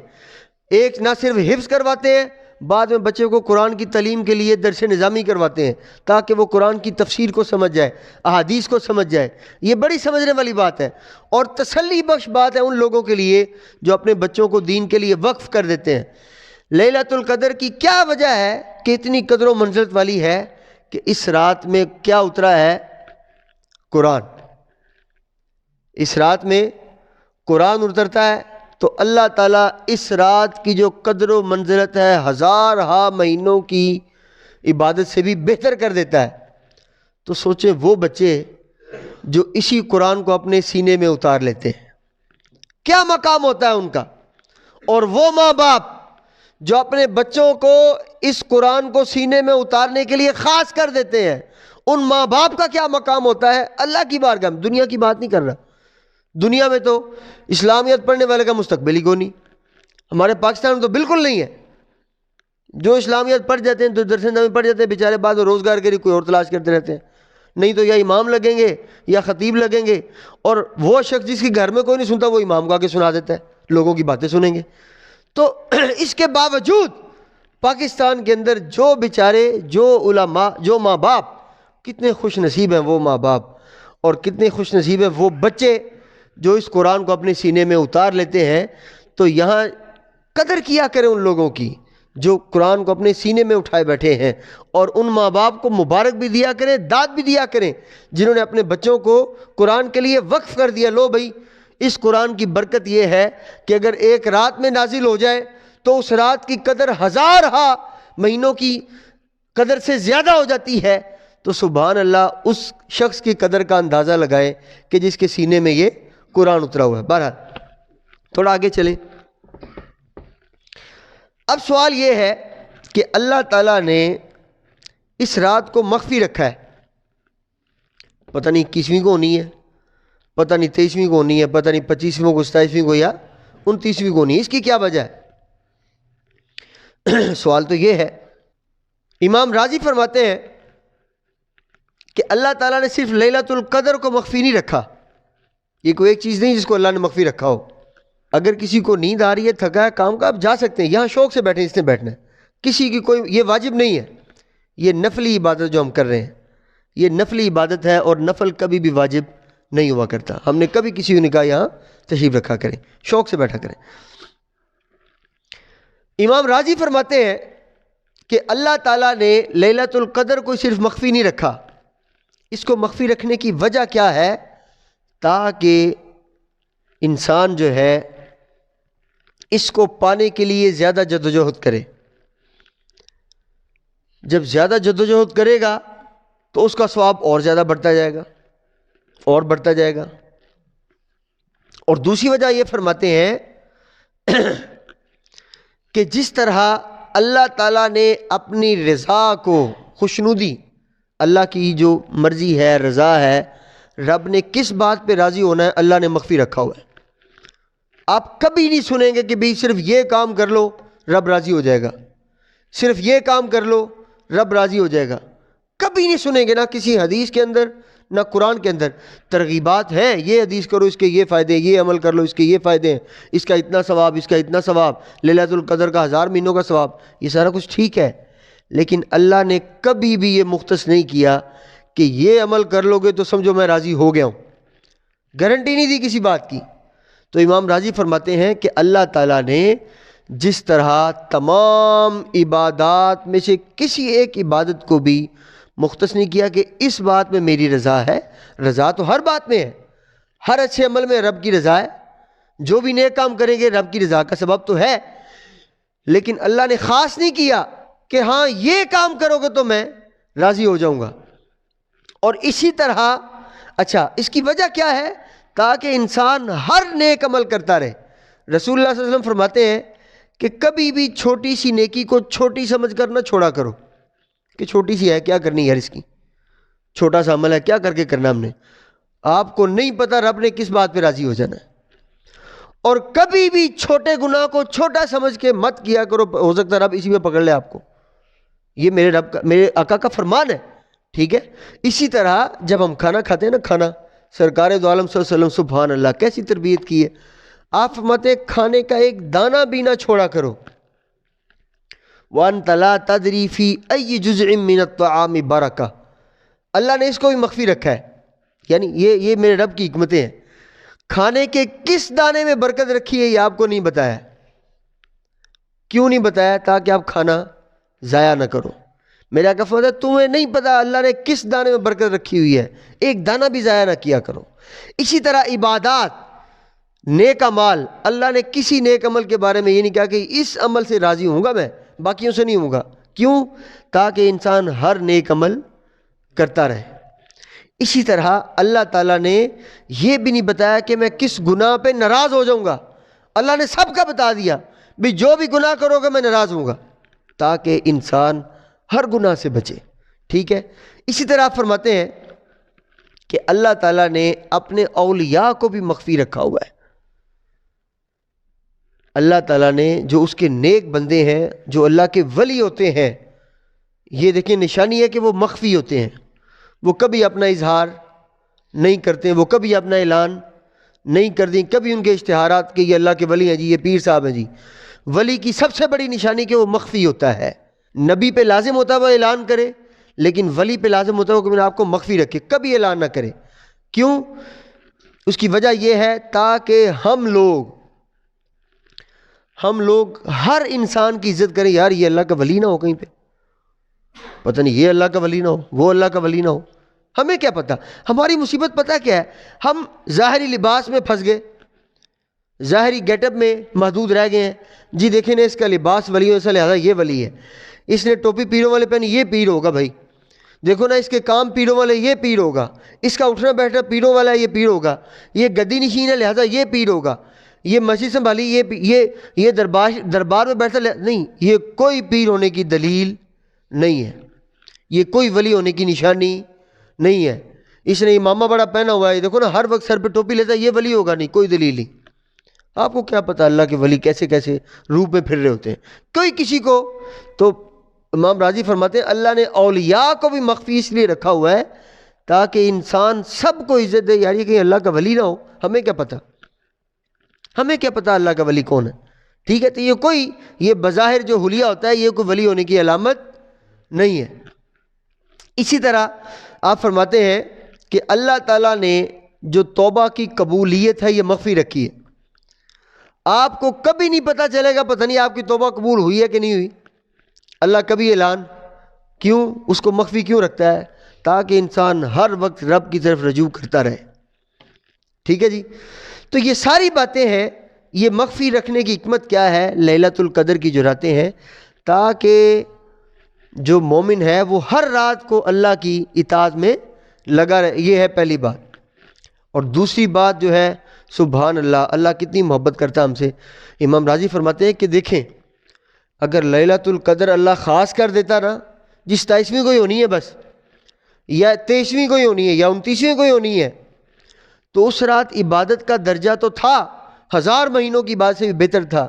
Speaker 1: ایک نہ صرف حفظ کرواتے ہیں، بعد میں بچے کو قرآن کی تعلیم کے لیے درس نظامی کرواتے ہیں تاکہ وہ قرآن کی تفسیر کو سمجھ جائے، احادیث کو سمجھ جائے۔ یہ بڑی سمجھنے والی بات ہے اور تسلی بخش بات ہے ان لوگوں کے لیے جو اپنے بچوں کو دین کے لیے وقف کر دیتے ہیں۔ لیلۃ القدر کی کیا وجہ ہے کہ اتنی قدر و منزلت والی ہے کہ اس رات میں کیا اترا ہے؟ قرآن۔ اس رات میں قرآن اترتا ہے تو اللہ تعالیٰ اس رات کی جو قدر و منزلت ہے 1000 مہینوں کی عبادت سے بھی بہتر کر دیتا ہے۔ تو سوچیں وہ بچے جو اسی قرآن کو اپنے سینے میں اتار لیتے ہیں، کیا مقام ہوتا ہے ان کا، اور وہ ماں باپ جو اپنے بچوں کو اس قرآن کو سینے میں اتارنے کے لیے خاص کر دیتے ہیں، ان ماں باپ کا کیا مقام ہوتا ہے اللہ کی بارگاہ میں۔ دنیا کی بات نہیں کر رہا، دنیا میں تو اسلامیت پڑھنے والے کا مستقبل ہی کوئی نہیں، ہمارے پاکستان میں تو بالکل نہیں ہے۔ جو اسلامیت پڑھ جاتے ہیں تو درس نظامی پڑھ جاتے ہیں، بیچارے بعد روزگار کے لیے کوئی اور تلاش کرتے رہتے ہیں، نہیں تو یا امام لگیں گے یا خطیب لگیں گے، اور وہ شخص جس کے گھر میں کوئی نہیں سنتا وہ امام کو آ کے سنا دیتا ہے، لوگوں کی باتیں سنیں گے۔ تو اس کے باوجود پاکستان کے اندر جو بیچارے، جو علماء، جو ماں باپ، کتنے خوش نصیب ہیں وہ ماں باپ، اور کتنے خوش نصیب ہیں وہ بچے جو اس قرآن کو اپنے سینے میں اتار لیتے ہیں، تو یہاں قدر کیا کریں ان لوگوں کی جو قرآن کو اپنے سینے میں اٹھائے بیٹھے ہیں، اور ان ماں باپ کو مبارک بھی دیا کریں، داد بھی دیا کریں جنہوں نے اپنے بچوں کو قرآن کے لیے وقف کر دیا۔ لو بھائی، اس قرآن کی برکت یہ ہے کہ اگر ایک رات میں نازل ہو جائے تو اس رات کی قدر ہزارہا مہینوں کی قدر سے زیادہ ہو جاتی ہے۔ تو سبحان اللہ، اس شخص کی قدر کا اندازہ لگائیں کہ جس کے سینے میں یہ قرآن اترا ہوا ہے۔ بہرحال تھوڑا آگے چلیں۔ اب سوال یہ ہے کہ اللہ تعالیٰ نے اس رات کو مخفی رکھا ہے، پتہ نہیں 21ویں کو ہونی ہے، پتہ نہیں 23ویں کو ہونی ہے، پتہ نہیں 25ویں کو، 27ویں کو، یا 29ویں کو ہونی ہے، اس کی کیا وجہ ہے؟ سوال تو یہ ہے۔ امام راضی فرماتے ہیں کہ اللہ تعالیٰ نے صرف لیلۃ القدر کو مخفی نہیں رکھا، یہ کوئی ایک چیز نہیں جس کو اللہ نے مخفی رکھا ہو۔ اگر کسی کو نیند آ رہی ہے، تھکا ہے کام کا، آپ جا سکتے ہیں، یہاں شوق سے بیٹھیں، اس نے بیٹھنا ہے، کسی کی کوئی یہ واجب نہیں ہے۔ یہ نفلی عبادت جو ہم کر رہے ہیں، یہ نفلی عبادت ہے، اور نفل کبھی بھی واجب نہیں ہوا کرتا۔ ہم نے کبھی کسی کو نہیں کہا یہاں تشریف رکھا کریں، شوق سے بیٹھا کریں۔ امام راضی فرماتے ہیں کہ اللہ تعالیٰ نے لیلۃ القدر کو صرف مخفی نہیں رکھا، اس کو مخفی رکھنے کی وجہ کیا ہے؟ تاکہ انسان جو ہے اس کو پانے کے لیے زیادہ جدوجہد کرے۔ جب زیادہ جدوجہد کرے گا تو اس کا ثواب اور زیادہ بڑھتا جائے گا، اور بڑھتا جائے گا۔ اور دوسری وجہ یہ فرماتے ہیں کہ جس طرح اللہ تعالیٰ نے اپنی رضا کو، خوشنودی، اللہ کی جو مرضی ہے، رضا ہے، رب نے کس بات پہ راضی ہونا ہے، اللہ نے مخفی رکھا ہوا ہے۔ آپ کبھی نہیں سنیں گے کہ بھئی صرف یہ کام کر لو رب راضی ہو جائے گا، صرف یہ کام کر لو رب راضی ہو جائے گا، کبھی نہیں سنیں گے، نہ کسی حدیث کے اندر نہ قرآن کے اندر۔ ترغیبات ہیں، یہ حدیث کرو، اس کے یہ فائدے، یہ عمل کر لو، اس کے یہ فائدے ہیں، اس کا اتنا ثواب، اس کا اتنا ثواب، لیلۃ القدر کا 1000 مہینوں کا ثواب، یہ سارا کچھ ٹھیک ہے، لیکن اللہ نے کبھی بھی یہ مختص نہیں کیا کہ یہ عمل کر لو گے تو سمجھو میں راضی ہو گیا ہوں، گارنٹی نہیں دی کسی بات کی۔ تو امام راضی فرماتے ہیں کہ اللہ تعالیٰ نے جس طرح تمام عبادات میں سے کسی ایک عبادت کو بھی مختص نہیں کیا کہ اس بات میں میری رضا ہے، رضا تو ہر بات میں ہے، ہر اچھے عمل میں رب کی رضا ہے، جو بھی نیک کام کریں گے رب کی رضا کا سبب تو ہے، لیکن اللہ نے خاص نہیں کیا کہ ہاں یہ کام کرو گے تو میں راضی ہو جاؤں گا۔ اور اسی طرح اچھا، اس کی وجہ کیا ہے؟ تاکہ انسان ہر نیک عمل کرتا رہے۔ رسول اللہ صلی اللہ علیہ وسلم فرماتے ہیں کہ کبھی بھی چھوٹی سی نیکی کو چھوٹی سمجھ کر نہ چھوڑا کرو کہ چھوٹی سی ہے، کیا کرنی ہے اس کی، چھوٹا سا عمل ہے، کیا کر کے کرنا ہم نے، آپ کو نہیں پتا رب نے کس بات پہ راضی ہو جانا ہے۔ اور کبھی بھی چھوٹے گناہ کو چھوٹا سمجھ کے مت کیا کرو، ہو سکتا ہے رب اسی میں پکڑ لے آپ کو، یہ میرے رب کا، میرے آقا کا فرمان ہے، ٹھیک ہے۔ اسی طرح جب ہم کھانا کھاتے ہیں نا، کھانا، سرکار دو عالم صلی اللہ علیہ وسلم، سبحان اللہ، کیسی تربیت کی ہے، آپ فرماتے ہیں کھانے کا ایک دانہ بھی نہ چھوڑا کرو۔ وَأَنْتَ لَا تَدْرِي فِي أَيِّ جُزْءٍ مِّنَ الطَّعَامِ بَرَكَةٌ، اللہ نے اس کو بھی مخفی رکھا ہے، یعنی یہ میرے رب کی حکمتیں ہیں۔ کھانے کے کس دانے میں برکت رکھی ہے یہ آپ کو نہیں بتایا۔ کیوں نہیں بتایا؟ تاکہ آپ کھانا ضائع نہ کرو۔ میرے آقا فرماتے ہیں تمہیں نہیں پتا اللہ نے کس دانے میں برکت رکھی ہوئی ہے، ایک دانہ بھی ضائع نہ کیا کرو۔ اسی طرح عبادات، نیک اعمال، اللہ نے کسی نیک عمل کے بارے میں یہ نہیں کہا کہ اس عمل سے راضی ہوں گا میں، باقیوں سے نہیں ہوں گا۔ کیوں؟ تاکہ انسان ہر نیک عمل کرتا رہے۔ اسی طرح اللہ تعالیٰ نے یہ بھی نہیں بتایا کہ میں کس گناہ پہ ناراض ہو جاؤں گا، اللہ نے سب کا بتا دیا بھی جو بھی گناہ کرو گے میں ناراض ہوں گا، تاکہ انسان ہر گناہ سے بچے، ٹھیک ہے۔ اسی طرح آپ فرماتے ہیں کہ اللہ تعالیٰ نے اپنے اولیاء کو بھی مخفی رکھا ہوا ہے۔ اللہ تعالیٰ نے جو اس کے نیک بندے ہیں، جو اللہ کے ولی ہوتے ہیں، یہ دیکھیں نشانی ہے کہ وہ مخفی ہوتے ہیں، وہ کبھی اپنا اظہار نہیں کرتے ہیں، وہ کبھی اپنا اعلان نہیں کرتے، کبھی ان کے اشتہارات کہ یہ اللہ کے ولی ہیں جی، یہ پیر صاحب ہیں جی۔ ولی کی سب سے بڑی نشانی کہ وہ مخفی ہوتا ہے۔ نبی پہ لازم ہوتا ہے وہ اعلان کرے، لیکن ولی پہ لازم ہوتا ہے کہ میں آپ کو مخفی رکھے، کبھی اعلان نہ کرے۔ کیوں؟ اس کی وجہ یہ ہے تاکہ ہم لوگ ہر انسان کی عزت کریں. یار یہ اللہ کا ولی نہ ہو کہیں پہ, پتہ نہیں یہ اللہ کا ولی نہ ہو, وہ اللہ کا ولی نہ ہو. ہمیں کیا پتہ. ہماری مصیبت پتہ کیا ہے, ہم ظاہری لباس میں پھنس گئے, ظاہری گیٹ اپ میں محدود رہ گئے ہیں. جی دیکھیں نا اس کا لباس ولی ہے, ایسا لہذا یہ ولی ہے. اس نے ٹوپی پیروں والے پہنی, یہ پیر ہوگا بھائی. دیکھو نا اس کے کام پیروں والے, یہ پیر ہوگا. اس کا اٹھنا بیٹھنا پیروں والا ہے, یہ پیر ہوگا. یہ گدی نشین ہے لہذا یہ پیر ہوگا. یہ مسجد سنبھالی, یہ دربار میں بیٹھتا نہیں. یہ کوئی پیر ہونے کی دلیل نہیں ہے, یہ کوئی ولی ہونے کی نشانی نہیں ہے. اس نے امامہ بڑا پہنا ہوا ہے, دیکھو نا ہر وقت سر پہ ٹوپی لیتا ہے, یہ ولی ہوگا نہیں, کوئی دلیل نہیں. آپ کو کیا پتہ اللہ کے ولی کیسے کیسے روپ میں پھر رہے ہوتے ہیں. کوئی کسی کو تو امام راضی فرماتے ہیں اللہ نے اولیاء کو بھی مخفی اس لیے رکھا ہوا ہے تاکہ انسان سب کو عزت دے. یار یہ کہیں اللہ کا ولی نہ ہو, ہمیں کیا پتہ, ہمیں کیا پتہ اللہ کا ولی کون ہے. ٹھیک ہے, تو یہ بظاہر جو حلیہ ہوتا ہے یہ کوئی ولی ہونے کی علامت نہیں ہے. اسی طرح آپ فرماتے ہیں کہ اللہ تعالیٰ نے جو توبہ کی قبولیت ہے یہ مخفی رکھی ہے. آپ کو کبھی نہیں پتہ چلے گا, پتہ نہیں آپ کی توبہ قبول ہوئی ہے کہ نہیں ہوئی. اللہ کبھی اعلان کیوں اس کو مخفی کیوں رکھتا ہے؟ تاکہ انسان ہر وقت رب کی طرف رجوع کرتا رہے. ٹھیک ہے جی. تو یہ ساری باتیں ہیں, یہ مخفی رکھنے کی حکمت کیا ہے, لیلۃ القدر کی جو راتیں ہیں, تاکہ جو مومن ہے وہ ہر رات کو اللہ کی اطاعت میں لگا رہے. یہ ہے پہلی بات. اور دوسری بات جو ہے, سبحان اللہ, اللہ کتنی محبت کرتا ہم سے. امام راضی فرماتے ہیں کہ دیکھیں اگر لیلۃ القدر اللہ خاص کر دیتا نا, جس 27ویں کو ہی ہونی ہے بس, یا 23ویں کو ہی ہونی ہے, یا 29ویں کو ہی ہونی ہے, تو اس رات عبادت کا درجہ تو تھا, 1000 مہینوں کی بات سے بھی بہتر تھا.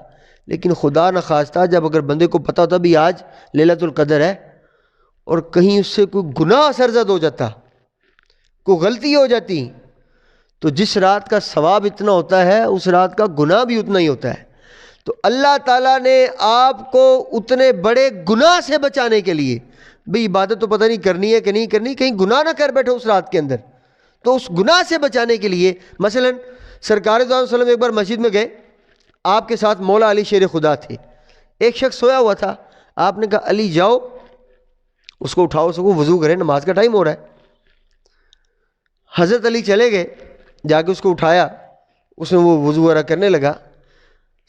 Speaker 1: لیکن خدا نخواستہ جب اگر بندے کو پتہ ہوتا بھی آج لیلۃ القدر ہے, اور کہیں اس سے کوئی گناہ سرزد ہو جاتا, کوئی غلطی ہو جاتی, تو جس رات کا ثواب اتنا ہوتا ہے اس رات کا گناہ بھی اتنا ہی ہوتا ہے. تو اللہ تعالیٰ نے آپ کو اتنے بڑے گناہ سے بچانے کے لیے, بھئی عبادت تو پتہ نہیں کرنی ہے کہ نہیں کرنی, کہیں گناہ نہ کر بیٹھو اس رات کے اندر, تو اس گناہ سے بچانے کے لیے مثلا سرکار دو علیہ وسلم ایک بار مسجد میں گئے, آپ کے ساتھ مولا علی شیر خدا تھے. ایک شخص سویا ہوا تھا, آپ نے کہا علی جاؤ اس کو اٹھاؤ, اس کو وضو کرے, نماز کا ٹائم ہو رہا ہے. حضرت علی چلے گئے, جا کے اس کو اٹھایا, اس نے وہ وضو وغیرہ کرنے لگا.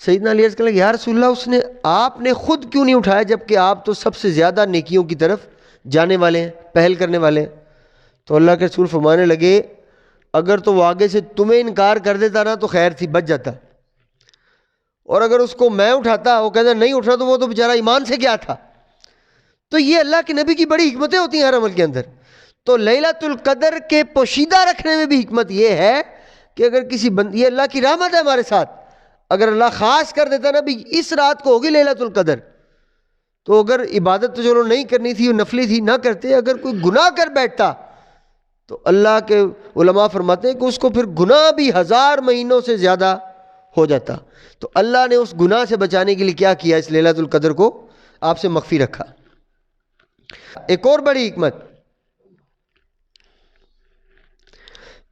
Speaker 1: سیدنا علی عرض کرنے لگے یا رسول اللہ, آپ نے خود کیوں نہیں اٹھایا جبکہ آپ تو سب سے زیادہ نیکیوں کی طرف جانے والے ہیں, پہل کرنے والے ہیں. تو اللہ کے رسول فرمانے لگے اگر تو وہ آگے سے تمہیں انکار کر دیتا نا تو خیر تھی, بچ جاتا, اور اگر اس کو میں اٹھاتا, وہ کہتا نہیں اٹھا, تو وہ تو بیچارہ ایمان سے کیا تھا. تو یہ اللہ کے نبی کی بڑی حکمتیں ہوتی ہیں ہر عمل کے اندر. تو لیلۃ القدر کے پوشیدہ رکھنے میں بھی حکمت یہ ہے کہ اگر کسی یہ اللہ کی رحمت ہے ہمارے ساتھ, اگر اللہ خاص کر دیتا نا بھی اس رات کو ہوگی لیلۃ القدر, تو اگر عبادت تو چلو نہیں کرنی تھی, نفلی تھی, نہ کرتے, اگر کوئی گناہ کر بیٹھتا تو اللہ کے علماء فرماتے ہیں کہ اس کو پھر گناہ بھی 1000 مہینوں سے زیادہ ہو جاتا. تو اللہ نے اس گناہ سے بچانے کے لیے کیا کیا, اس لیلۃ القدر کو آپ سے مخفی رکھا. ایک اور بڑی حکمت,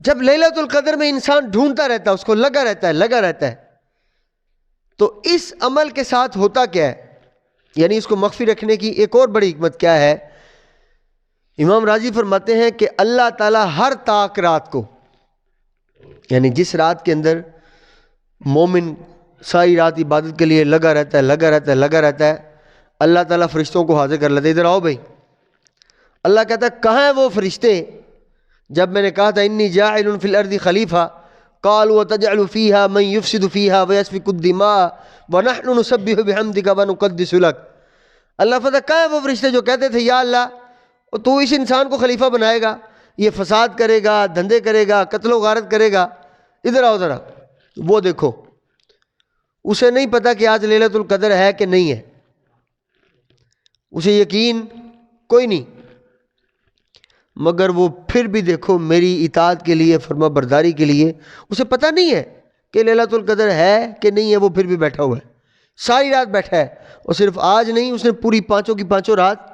Speaker 1: جب لیلۃ القدر میں انسان ڈھونڈتا رہتا ہے, اس کو لگا رہتا ہے, تو اس عمل کے ساتھ ہوتا کیا ہے, یعنی اس کو مخفی رکھنے کی ایک اور بڑی حکمت کیا ہے. امام راضی فرماتے ہیں کہ اللہ تعالیٰ ہر طاق رات کو, یعنی جس رات کے اندر مومن ساری رات عبادت کے لیے لگا رہتا ہے, اللہ تعالیٰ فرشتوں کو حاضر کر لیتے, ادھر آؤ بھائی. اللہ کہتا ہے کہاں ہیں وہ فرشتے جب میں نے کہا تھا انی جاعل فی الارض خلیفہ, قالوا وتجعل فیہا من یفسد فیہا ویسفک الدماء ونحن نسبح بحمدک ونقدس لک. اللہ فرماتا ہے کہاں ہیں وہ فرشتے جو کہتے تھے یا اللہ تو اس انسان کو خلیفہ بنائے گا, یہ فساد کرے گا, دھندے کرے گا, قتل و غارت کرے گا, ادھر آؤ ذرا. وہ دیکھو اسے نہیں پتا کہ آج لیلۃ القدر ہے کہ نہیں ہے, اسے یقین کوئی نہیں, مگر وہ پھر بھی دیکھو میری اطاعت کے لیے, فرما برداری کے لیے, اسے پتہ نہیں ہے کہ لیلۃ القدر ہے کہ نہیں ہے, وہ پھر بھی بیٹھا ہوا ہے, ساری رات بیٹھا ہے. اور صرف آج نہیں, اس نے پوری 5 کی 5 رات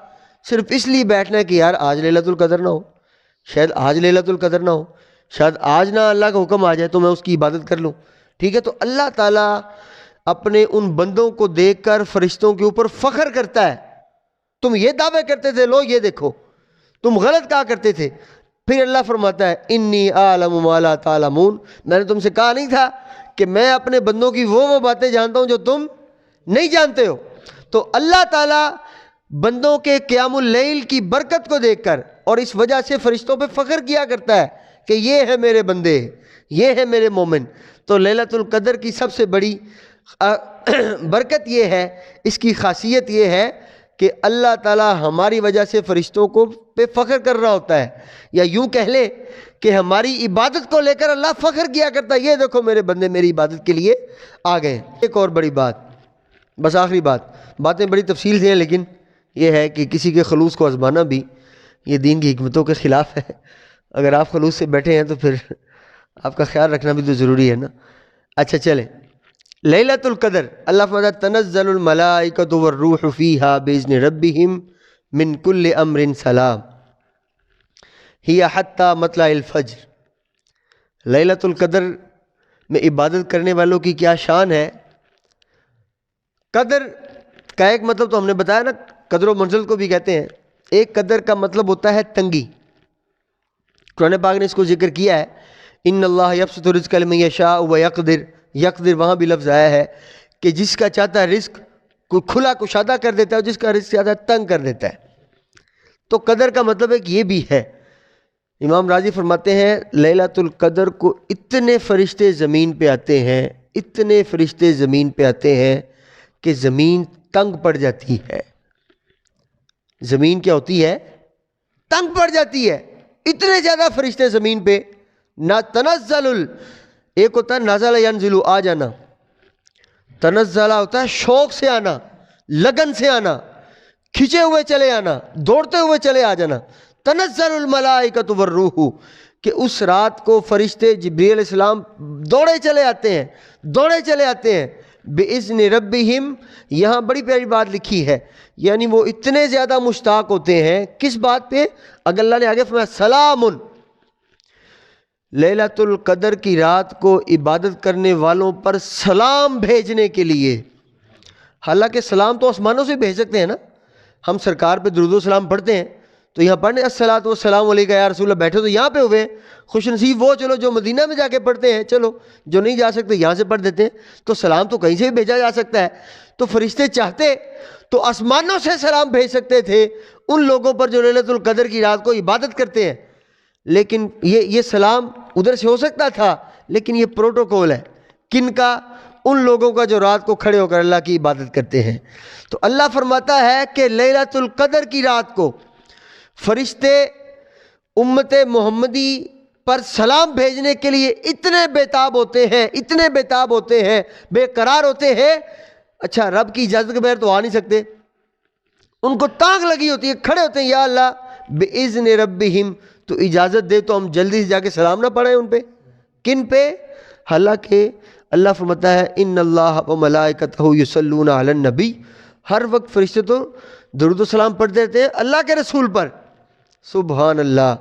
Speaker 1: صرف اس لیے بیٹھنا ہے کہ یار آج لیلۃ القدر نہ ہو, شاید آج لیلۃ القدر نہ ہو, شاید آج نہ اللہ کا حکم آ جائے تو میں اس کی عبادت کر لوں. ٹھیک ہے, تو اللہ تعالیٰ اپنے ان بندوں کو دیکھ کر فرشتوں کے اوپر فخر کرتا ہے. تم یہ دعوے کرتے تھے, لو یہ دیکھو تم غلط کہا کرتے تھے. پھر اللہ فرماتا ہے انی اعلم ما لا تعلمون, میں نے تم سے کہا نہیں تھا کہ میں اپنے بندوں کی وہ باتیں جانتا ہوں جو تم نہیں جانتے ہو. تو اللہ تعالیٰ بندوں کے قیام اللیل کی برکت کو دیکھ کر اور اس وجہ سے فرشتوں پہ فخر کیا کرتا ہے کہ یہ ہے میرے بندے, یہ ہے میرے مومن. تو لیلۃ القدر کی سب سے بڑی برکت یہ ہے, اس کی خاصیت یہ ہے کہ اللہ تعالیٰ ہماری وجہ سے فرشتوں کو پہ فخر کر رہا ہوتا ہے, یا یوں کہہ لے کہ ہماری عبادت کو لے کر اللہ فخر کیا کرتا ہے, یہ دیکھو میرے بندے میری عبادت کے لیے آ گئے. ایک اور بڑی بات, بس آخری بات, باتیں بڑی تفصیل سے ہیں لیکن یہ ہے کہ کسی کے خلوص کو آزمانا بھی یہ دین کی حکمتوں کے خلاف ہے. اگر آپ خلوص سے بیٹھے ہیں تو پھر آپ کا خیال رکھنا بھی تو ضروری ہے نا. اچھا چلیں, لیلۃ القدر اللہ فرماتا ہے تنزل الملائکۃ والروح فیہا باذن ربہم من کل امر سلام ہی حتی مطلع الفجر. لیلۃ القدر میں عبادت کرنے والوں کی کیا شان ہے. قدر کا ایک مطلب تو ہم نے بتایا نا, قدر و منزل کو بھی کہتے ہیں. ایک قدر کا مطلب ہوتا ہے تنگی. قرآن پاک نے اس کو ذکر کیا ہے, ان اللہ یبسط الرزق لمن یشاء ویقدر. یقدر وہاں بھی لفظ آیا ہے کہ جس کا چاہتا ہے رزق کو کھلا کشادہ کر دیتا ہے اور جس کا رزق چاہتا ہے تنگ کر دیتا ہے. تو قدر کا مطلب ہے کہ یہ بھی ہے. امام راضی فرماتے ہیں لیلۃ القدر کو اتنے فرشتے زمین پہ آتے ہیں, اتنے فرشتے زمین پہ آتے ہیں کہ زمین تنگ پڑ جاتی ہے. زمین کیا ہوتی ہے, تنگ پڑ جاتی ہے. اتنے زیادہ فرشتے زمین پہ. نہ تنزل, ایک ہوتا ہے نزل ینزل آ جانا, تنزل ہوتا ہے شوق سے آنا, لگن سے آنا, کھنچے ہوئے چلے آنا, دوڑتے ہوئے چلے آ جانا. تنزل الملائکۃ والروح, کہ اس رات کو فرشتے جبریل علیہ السلام دوڑے چلے آتے ہیں, دوڑے چلے آتے ہیں باذن ربہم. یہاں بڑی پیاری بات لکھی ہے, یعنی وہ اتنے زیادہ مشتاق ہوتے ہیں کس بات پہ, اگر اللہ نے آگے فرمایا سلام, لیلۃ القدر کی رات کو عبادت کرنے والوں پر سلام بھیجنے کے لیے. حالانکہ سلام تو آسمانوں سے بھیج سکتے ہیں نا, ہم سرکار پہ درود و سلام پڑھتے ہیں تو یہاں پڑھنے الصلاۃ والسلام علیک یا رسول اللہ, بیٹھے تو یہاں پہ ہوئے, خوش نصیب وہ چلو جو مدینہ میں جا کے پڑھتے ہیں, چلو جو نہیں جا سکتے یہاں سے پڑھ دیتے ہیں. تو سلام تو کہیں سے بھی بھیجا جا سکتا ہے. تو فرشتے چاہتے تو آسمانوں سے سلام بھیج سکتے تھے ان لوگوں پر جو لیلۃ القدر کی رات کو عبادت کرتے ہیں, لیکن یہ سلام ادھر سے ہو سکتا تھا, لیکن یہ پروٹوکول ہے کن کا, ان لوگوں کا جو رات کو کھڑے ہو کر اللہ کی عبادت کرتے ہیں. تو اللہ فرماتا ہے کہ لیلۃ القدر کی رات کو فرشتے امت محمدی پر سلام بھیجنے کے لیے اتنے بےتاب ہوتے ہیں, اتنے بےتاب ہوتے ہیں, بے قرار ہوتے ہیں. اچھا رب کی اجازت کے بغیر تو آ نہیں سکتے, ان کو تانگ لگی ہوتی ہے, کھڑے ہوتے ہیں یا اللہ باذن ربہم, تو اجازت دے تو ہم جلدی سے جا کے سلام نہ پڑھیں ان پہ. کن پہ؟ حالانکہ اللہ فرماتا ہے ان اللہ وملائکتہ یصلون علی النبی, ہر وقت فرشتے تو درود و سلام پڑھتے رہتے ہیں اللہ کے رسول پر. سبحان اللہ.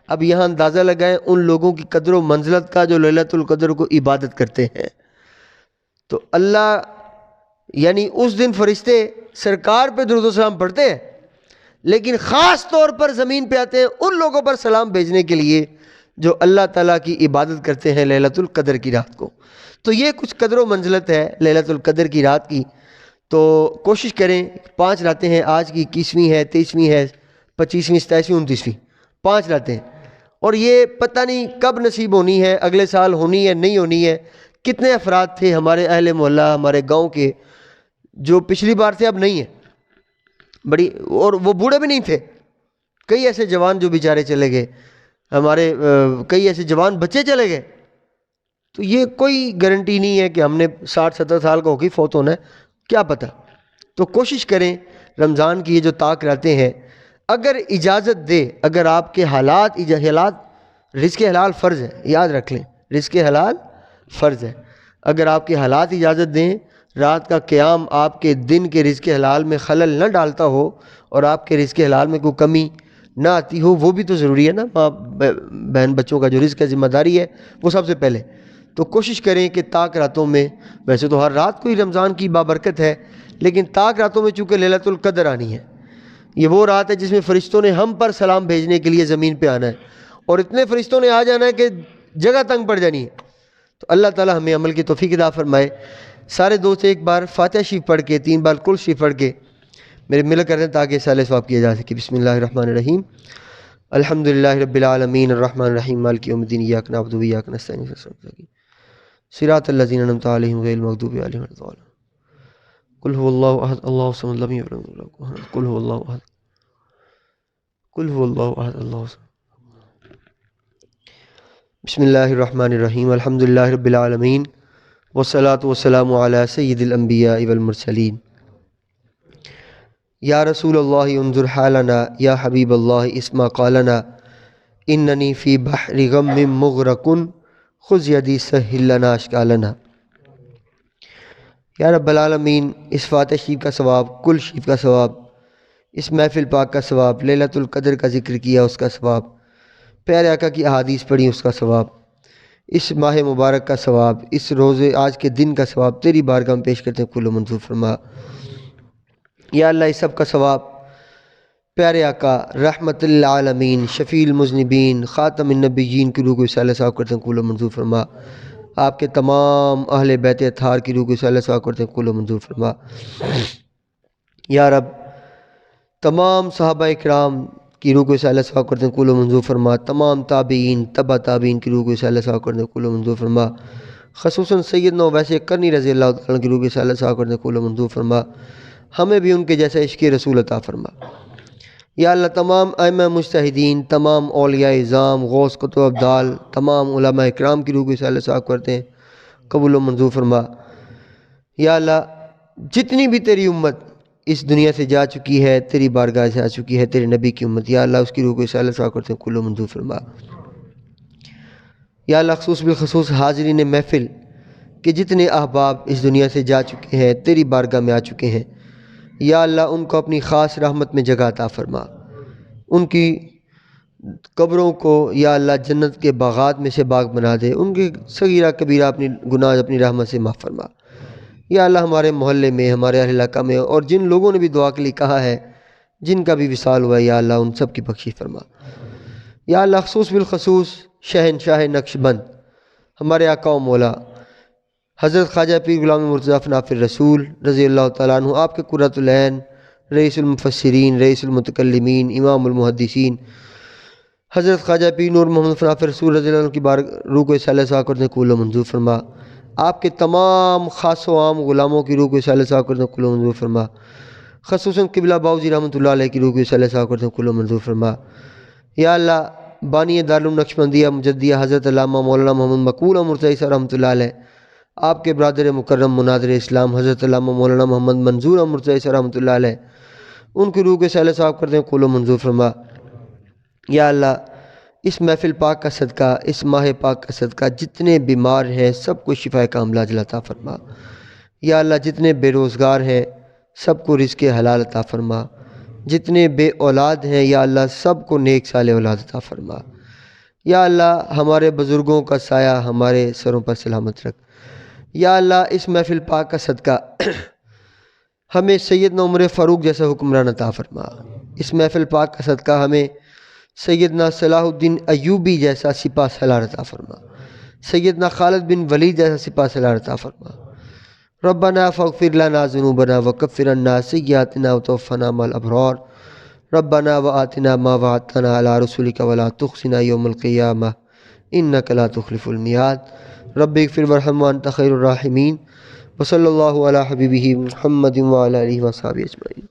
Speaker 1: اب یہاں اندازہ لگائیں ان لوگوں کی قدر و منزلت کا جو لیلۃ القدر کو عبادت کرتے ہیں. تو اللہ یعنی اس دن فرشتے سرکار پہ درود و سلام پڑھتے ہیں, لیکن خاص طور پر زمین پہ آتے ہیں ان لوگوں پر سلام بھیجنے کے لیے جو اللہ تعالیٰ کی عبادت کرتے ہیں لیلۃ القدر کی رات کو. تو یہ کچھ قدر و منزلت ہے لیلۃ القدر کی رات کی. تو کوشش کریں, 5 راتیں ہیں, آج کی 21ویں ہے, 23ویں ہے, 25ویں, 27ویں, 29ویں, 5 راتیں, اور یہ پتہ نہیں کب نصیب ہونی ہے, اگلے سال ہونی ہے نہیں ہونی ہے. کتنے افراد تھے ہمارے اہل محلہ ہمارے گاؤں کے جو پچھلی بار تھے اب نہیں ہیں, بڑی, اور وہ بوڑھے بھی نہیں تھے, کئی ایسے جوان جو بیچارے چلے گئے, ہمارے کئی ایسے جوان بچے چلے گئے. تو یہ کوئی گارنٹی نہیں ہے کہ ہم نے 60-70 سال کا ہو کے فوت ہونا ہے, کیا پتہ. تو کوشش کریں رمضان کی یہ جو طاق راتیں ہیں, اگر اجازت دے, اگر آپ کے حالات رزق حلال فرض ہے, یاد رکھ لیں رزق حلال فرض ہے. اگر آپ کے حالات اجازت دیں, رات کا قیام آپ کے دن کے رزق حلال میں خلل نہ ڈالتا ہو اور آپ کے رزق حلال میں کوئی کمی نہ آتی ہو وہ بھی تو ضروری ہے نا، ماں بہن بچوں کا جو رزق ہے، ذمہ داری ہے، وہ سب سے پہلے۔ تو کوشش کریں کہ طاق راتوں میں، ویسے تو ہر رات کو ہی رمضان کی بابرکت ہے، لیکن طاق راتوں میں چونکہ لیلۃ القدر آنی ہے، یہ وہ رات ہے جس میں فرشتوں نے ہم پر سلام بھیجنے کے لیے زمین پہ آنا ہے، اور اتنے فرشتوں نے آ جانا ہے کہ جگہ تنگ پڑ جانی ہے۔ تو اللہ تعالی ہمیں عمل کی توفیق عطا فرمائے۔ سارے دوست ایک بار فاتحہ شریف پڑھ کے، 3 بار کل شریف پڑھ کے میرے مل کر دیں تاکہ سال ثواب کیا جا سکے۔ بسم اللہ الرحمن الرحیم، الحمد للہ رب العالمین الرحمن الرحیم مالک یوم الدین، ایاک نعبد و ایاک نستعین صراط الذین انعمت علیہم غیر المغضوب علیہم ولا الضالین۔ قل هو اللہ احد اللہ الصمد لم یلد ولم یولد ولم یکن له کفوا احد۔ قل هو اللہ احد، قل هو اللہ احد اللہ الصمد۔ بسم اللہ الرحمن الرحیم، الحمد للہ رب العالمین والصلاة والسلام علی سید الانبیاء والمرسلین۔ یا رسول اللہ انظر حالنا، یا حبیب اللہ اسمع قالنا، اننی فی بحر غم مغرق خذ یدی سہل لنا اشکالنا۔ یا رب العالمین، اس فاتح شریف کا ثواب، کل شریف کا ثواب، اس محفل پاک کا ثواب، لیلۃ القدر کا ذکر کیا اس کا ثواب، پیارے آقا کی احادیث پڑھی اس کا ثواب، اس ماہ مبارک کا ثواب، اس روزے آج کے دن کا ثواب تیری بارگاہ میں پیش کرتے ہیں، قبول و منظور فرما۔ یا اللہ، اس سب کا ثواب پیارے آقا رحمت للعالمین، شفیع المذنبین، خاتم النبیین کی روح کو صلی اللہ صاحب کرتے ہیں، قبول و منظور فرما۔ آپ کے تمام اہل بیت اطہار کی روح کو صلی اللہ صاحب کرتے ہیں، قبول و منظور فرما۔ یا رب، تمام صحابہ اکرام کی روح کو صلی اللہ صاحب کرتے ہیں، قبول و منظور فرما۔ تمام تابعین، تبع تابعین کی روح کو صلی اللہ صاحب کرتے ہیں، قبول و منظور فرما۔ خصوصاً سیدنا ویسے کرنی رضی اللہ تعالیٰ کی روح کو صلی اللہ صاحب کرتے ہیں، قبول و منظور فرما۔ ہمیں بھی ان کے جیسا عشق رسول عطا فرما۔ یا اللہ، تمام ائمہ مجتہدین، تمام اولیاء اعظام، غوث قطب ابدال، تمام علماء اکرام کی روح کو صلی اللہ صاحب کرتے ہیں، قبول و منظور فرما۔ یا اللہ، جتنی بھی تیری امت اس دنیا سے جا چکی ہے، تیری بارگاہ سے آ چکی ہے، تیرے نبی کی امت، یا اللہ اس کی روح کو صلی اللہ صاحب کرتے ہیں، قبول و منظور فرما۔ یا اللہ، خصوص بالخصوص حاضرین محفل کہ جتنے احباب اس دنیا سے جا چکے ہیں، تیری بارگاہ میں آ چکے ہیں، یا اللہ ان کو اپنی خاص رحمت میں جگہ عطا فرما۔ ان کی قبروں کو یا اللہ جنت کے باغات میں سے باغ بنا دے، ان کے صغیرہ کبیرہ اپنی گناہ اپنی رحمت سے معاف فرما۔ یا اللہ، ہمارے محلے میں، ہمارے اہل علاقہ میں، اور جن لوگوں نے بھی دعا کے لیے کہا ہے، جن کا بھی وصال ہوا ہے، یا اللہ ان سب کی بخشش فرما۔ یا اللہ، خصوص بالخصوص شہنشاہ نقش بند ہمارے آقا و مولا حضرت خواجہ پیر غلام مرتضیٰ فناف الرسول رضی اللہ تعالیٰ عنہ، آپ کے قرۃ العین، رئیس المفسرین، رئیس المتکلمین، امام المحدثین، حضرت خواجہ پیر نور محمد فناف الرسول رضی اللہ عنہ کی روح کو صلی اللہ صاحب کرتے ہیں، قبول و منظور فرما۔ آپ کے تمام خاص و عام غلاموں کی روح کو صلی اللہ صاحب کرتے ہیں، قبول و منظور فرما۔ خصوصاً قبلہ باؤزی رحمۃ اللہ علیہ کی روح کو صلی اللہ صاحب کرتے ہیں، قبول و منظور فرما۔ یا اللہ، بانی دارالعلوم نقشبندیہ مجدیہ حضرت علامہ مولانا محمد مقبول مرتضی صاحب رحمۃ اللہ علیہ، آپ کے برادر مکرم مناظر اسلام حضرت علامہ مولانا محمد منظور مرتضی صاحب رحمۃ اللہ علیہ، ان کی روح کے صلی اللہ صاحب کرتے ہیں، قبول و منظور فرما۔ یا اللہ، اس محفل پاک کا صدقہ، اس ماہ پاک کا صدقہ جتنے بیمار ہیں سب کو شفا کاملہ عاجلہ عطا فرما۔ یا اللہ، جتنے بے روزگار ہیں سب کو رزق حلال عطا فرما۔ جتنے بے اولاد ہیں یا اللہ سب کو نیک صالح اولاد عطا فرما۔ یا اللہ، ہمارے بزرگوں کا سایہ ہمارے سروں پر سلامت رکھ۔ یا اللہ، اس محفل پاک کا صدقہ ہمیں سیدنا عمر فاروق جیسا حکمران عطا فرما۔ اس محفل پاک کا صدقہ ہمیں سیدنا صلاح الدین ایوبی جیسا سپہ سالار عطا فرما، سیدنا خالد بن ولید جیسا سپہ سالار عطا فرما۔ ربنا فاغفر لنا ذنوبنا وکفر عنا سیئاتنا وتوفنا مع الابرار، ربنا وآتنا ما وعدتنا على رسلك ولا تخزنا يوم القيامة انك لا تخلف الميعاد، رب اغفر وارحم وانت خیر الراحمین، وصلی اللہ علی حبیبہ محمد وعلی آلہ وصحبہ اجمعین۔